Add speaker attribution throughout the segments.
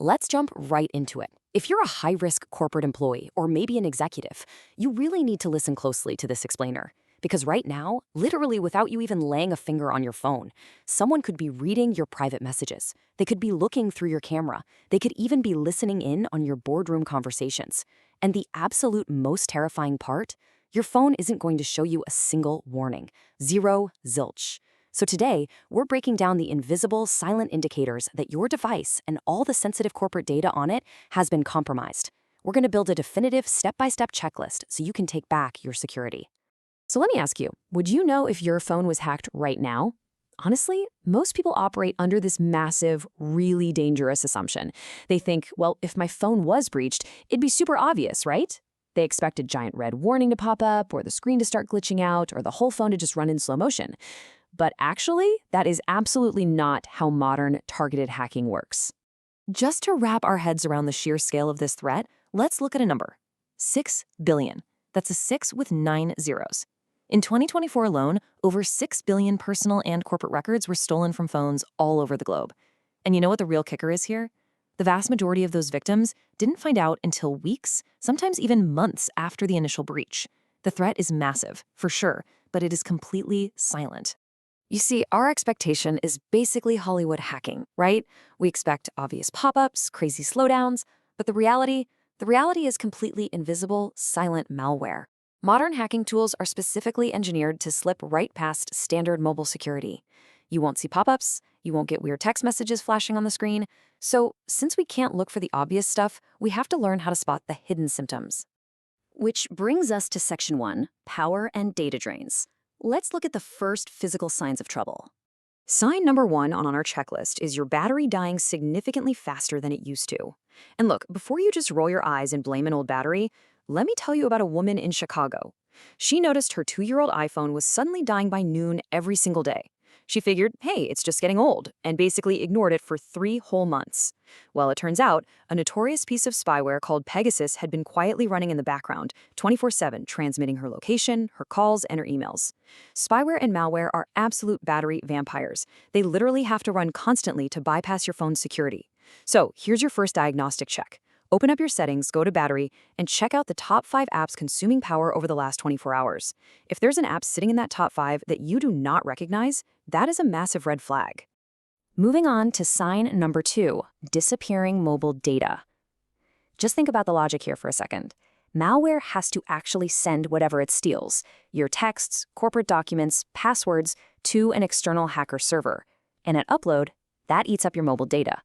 Speaker 1: Let's jump right into it. If you're a high-risk corporate employee or maybe an executive, you really need to listen closely to this explainer. Because right now, literally without you even laying a finger on your phone, someone could be reading your private messages. They could be looking through your camera. They could even be listening in on your boardroom conversations. And the absolute most terrifying part? Your phone isn't going to show you a single warning. Zero, zilch. So today, we're breaking down the invisible, silent indicators that your device and all the sensitive corporate data on it has been compromised. We're going to build a definitive step-by-step checklist so you can take back your security. So let me ask you, would you know if your phone was hacked right now? Honestly, most people operate under this massive, really dangerous assumption. They think, well, if my phone was breached, it'd be super obvious, right? They expect a giant red warning to pop up, or the screen to start glitching out, or the whole phone to just run in slow motion. But actually, that is absolutely not how modern targeted hacking works. Just to wrap our heads around the sheer scale of this threat, let's look at a number. 6 billion. That's a 6 with 9 zeros. In 2024 alone, over 6 billion personal and corporate records were stolen from phones all over the globe. And you know what the real kicker is here? The vast majority of those victims didn't find out until weeks, sometimes even months after the initial breach. The threat is massive, for sure, but it is completely silent. You see, our expectation is basically Hollywood hacking, right? We expect obvious pop-ups, crazy slowdowns, but the reality is completely invisible, silent malware. Modern hacking tools are specifically engineered to slip right past standard mobile security. You won't see pop-ups, you won't get weird text messages flashing on the screen. So, since we can't look for the obvious stuff, we have to learn how to spot the hidden symptoms. Which brings us to Section 1, Power and Data Drains. Let's look at the first physical signs of trouble. Sign number 1 on our checklist is your battery dying significantly faster than it used to. And look, before you just roll your eyes and blame an old battery, let me tell you about a woman in Chicago. She noticed her 2-year-old iPhone was suddenly dying by noon every single day. She figured, hey, it's just getting old, and basically ignored it for 3 whole months. Well, it turns out, a notorious piece of spyware called Pegasus had been quietly running in the background, 24/7, transmitting her location, her calls, and her emails. Spyware and malware are absolute battery vampires. They literally have to run constantly to bypass your phone's security. So, here's your first diagnostic check. Open up your settings, go to battery, and check out the top 5 apps consuming power over the last 24 hours. If there's an app sitting in that top 5 that you do not recognize, that is a massive red flag. Moving on to sign number 2, disappearing mobile data. Just think about the logic here for a second. Malware has to actually send whatever it steals, your texts, corporate documents, passwords, to an external hacker server. And at upload, that eats up your mobile data.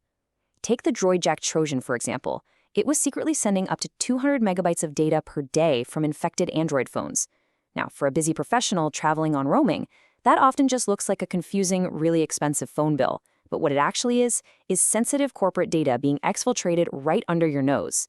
Speaker 1: Take the DroidJack Trojan, for example. It was secretly sending up to 200 megabytes of data per day from infected Android phones. Now, for a busy professional traveling on roaming, that often just looks like a confusing, really expensive phone bill. But what it actually is sensitive corporate data being exfiltrated right under your nose.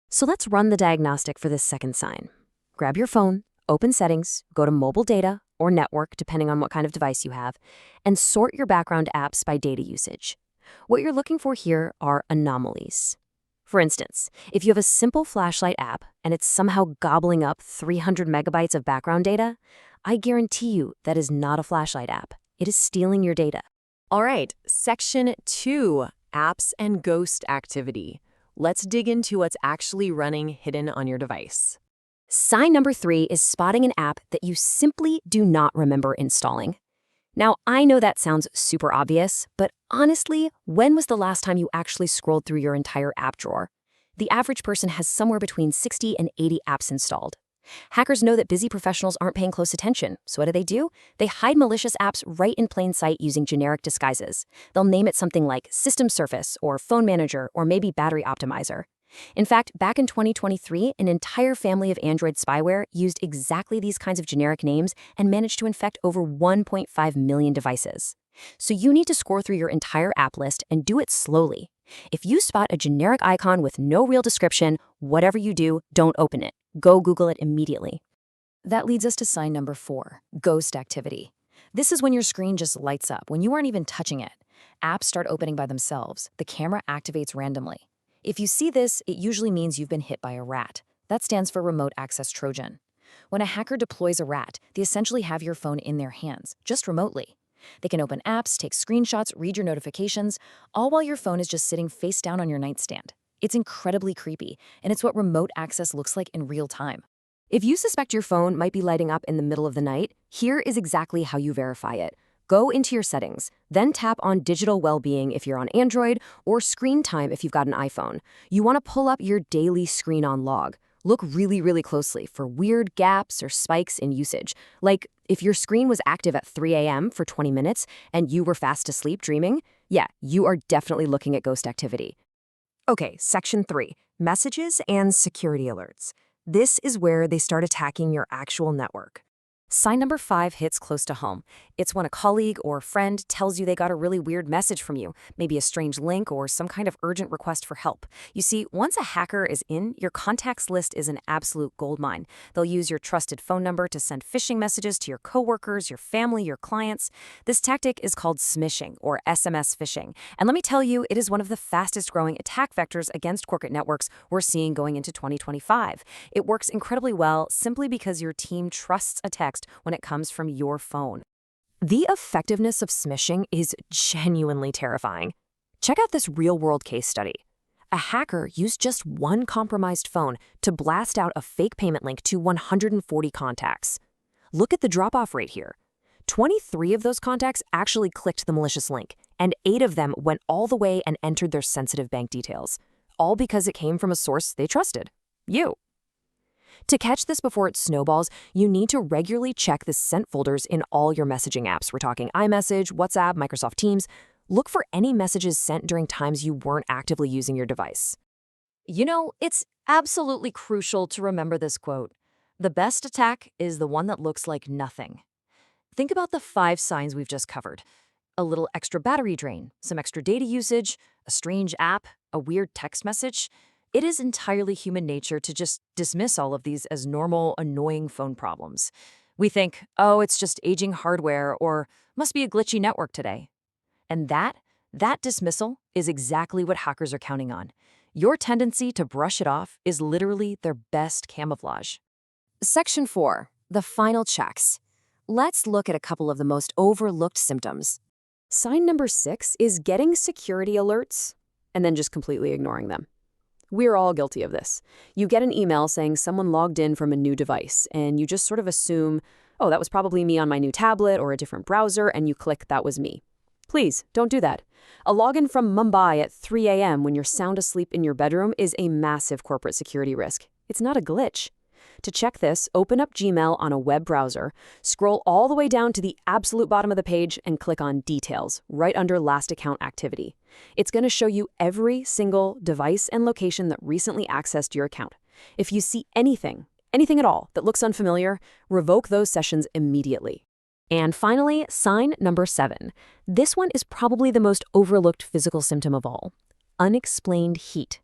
Speaker 1: So let's run the diagnostic for this second sign. Grab your phone, open settings, go to mobile data or network, depending on what kind of device you have, and sort your background apps by data usage. What you're looking for here are anomalies. For instance, if you have a simple flashlight app and it's somehow gobbling up 300 megabytes of background data, I guarantee you that is not a flashlight app. It is stealing your data.
Speaker 2: All right, Section 2, Apps and Ghost Activity. Let's dig into what's actually running hidden on your device.
Speaker 1: Sign number 3 is spotting an app that you simply do not remember installing. Now, I know that sounds super obvious, but honestly, when was the last time you actually scrolled through your entire app drawer? The average person has somewhere between 60 and 80 apps installed. Hackers know that busy professionals aren't paying close attention, so what do? They hide malicious apps right in plain sight using generic disguises. They'll name it something like System Surface or Phone Manager or maybe Battery Optimizer. In fact, back in 2023, an entire family of Android spyware used exactly these kinds of generic names and managed to infect over 1.5 million devices. So you need to score through your entire app list and do it slowly. If you spot a generic icon with no real description, whatever you do, don't open it. Go Google it immediately. That leads us to sign number 4, ghost activity. This is when your screen just lights up, when you aren't even touching it. Apps start opening by themselves. The camera activates randomly. If you see this, it usually means you've been hit by a rat. That stands for Remote Access Trojan. When a hacker deploys a rat, they essentially have your phone in their hands, just remotely. They can open apps, take screenshots, read your notifications, all while your phone is just sitting face down on your nightstand. It's incredibly creepy, and it's what remote access looks like in real time. If you suspect your phone might be lighting up in the middle of the night, here is exactly how you verify it. Go into your settings, then tap on Digital Wellbeing if you're on Android or Screen Time if you've got an iPhone. You want to pull up your daily screen on log. Look really closely for weird gaps or spikes in usage. Like if your screen was active at 3 a.m. for 20 minutes and you were fast asleep dreaming, yeah, you are definitely looking at ghost activity. Okay, Section 3, Messages and Security Alerts. This is where they start attacking your actual network. Sign number 5 hits close to home. It's when a colleague or friend tells you they got a really weird message from you, maybe a strange link or some kind of urgent request for help. You see, once a hacker is in, your contacts list is an absolute goldmine. They'll use your trusted phone number to send phishing messages to your coworkers, your family, your clients. This tactic is called smishing or SMS phishing. And let me tell you, it is one of the fastest growing attack vectors against corporate networks we're seeing going into 2025. It works incredibly well simply because your team trusts a text when it comes from your phone. The effectiveness of smishing is genuinely terrifying. Check out this real-world case study. A hacker used just one compromised phone to blast out a fake payment link to 140 contacts. Look at the drop-off rate here. 23 of those contacts actually clicked the malicious link, and 8 of them went all the way and entered their sensitive bank details, all because it came from a source they trusted: you. To catch this before it snowballs, you need to regularly check the sent folders in all your messaging apps. We're talking iMessage, WhatsApp, Microsoft Teams. Look for any messages sent during times you weren't actively using your device. You know, it's absolutely crucial to remember this quote. The best attack is the one that looks like nothing. Think about the 5 signs we've just covered. A little extra battery drain, some extra data usage, a strange app, a weird text message. It is entirely human nature to just dismiss all of these as normal, annoying phone problems. We think, oh, it's just aging hardware or must be a glitchy network today. And that dismissal is exactly what hackers are counting on. Your tendency to brush it off is literally their best camouflage. Section 4, the final checks. Let's look at a couple of the most overlooked symptoms. Sign number 6 is getting security alerts and then just completely ignoring them. We're all guilty of this. You get an email saying someone logged in from a new device, and you just sort of assume, oh, that was probably me on my new tablet or a different browser, and you click that was me. Please, don't do that. A login from Mumbai at 3 a.m. when you're sound asleep in your bedroom is a massive corporate security risk. It's not a glitch. To check this, open up Gmail on a web browser, scroll all the way down to the absolute bottom of the page, and click on Details, right under Last Account Activity. It's going to show you every single device and location that recently accessed your account. If you see anything at all that looks unfamiliar, revoke those sessions immediately. And finally, sign number 7. This one is probably the most overlooked physical symptom of all: unexplained heat.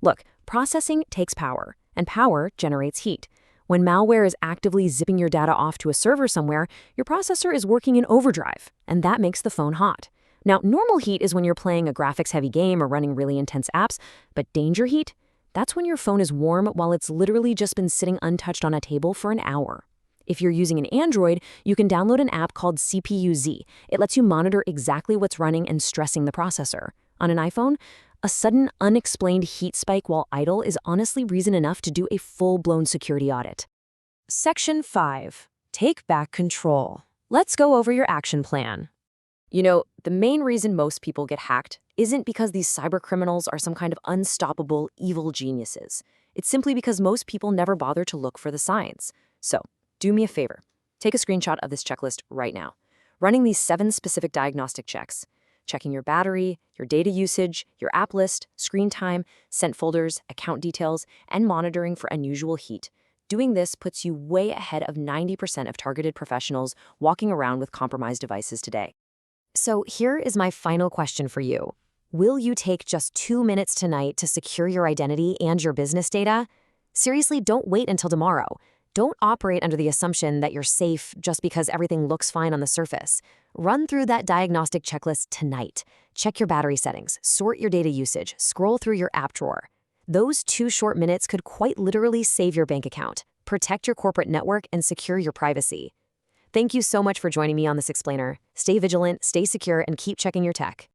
Speaker 1: Look, processing takes power, and power generates heat. When malware is actively zipping your data off to a server somewhere, your processor is working in overdrive, and that makes the phone hot. Now, normal heat is when you're playing a graphics-heavy game or running really intense apps, but danger heat? That's when your phone is warm while it's literally just been sitting untouched on a table for an hour. If you're using an Android, you can download an app called CPU-Z. It lets you monitor exactly what's running and stressing the processor. On an iPhone, a sudden, unexplained heat spike while idle is honestly reason enough to do a full-blown security audit. Section 5. Take back control. Let's go over your action plan. You know, the main reason most people get hacked isn't because these cybercriminals are some kind of unstoppable, evil geniuses. It's simply because most people never bother to look for the signs. So, do me a favor. Take a screenshot of this checklist right now. Running these 7 specific diagnostic checks. Checking your battery, your data usage, your app list, screen time, sent folders, account details, and monitoring for unusual heat. Doing this puts you way ahead of 90% of targeted professionals walking around with compromised devices today. So here is my final question for you. Will you take just 2 minutes tonight to secure your identity and your business data? Seriously, don't wait until tomorrow. Don't operate under the assumption that you're safe just because everything looks fine on the surface. Run through that diagnostic checklist tonight. Check your battery settings, sort your data usage, scroll through your app drawer. Those 2 short minutes could quite literally save your bank account, protect your corporate network, and secure your privacy. Thank you so much for joining me on this explainer. Stay vigilant, stay secure, and keep checking your tech.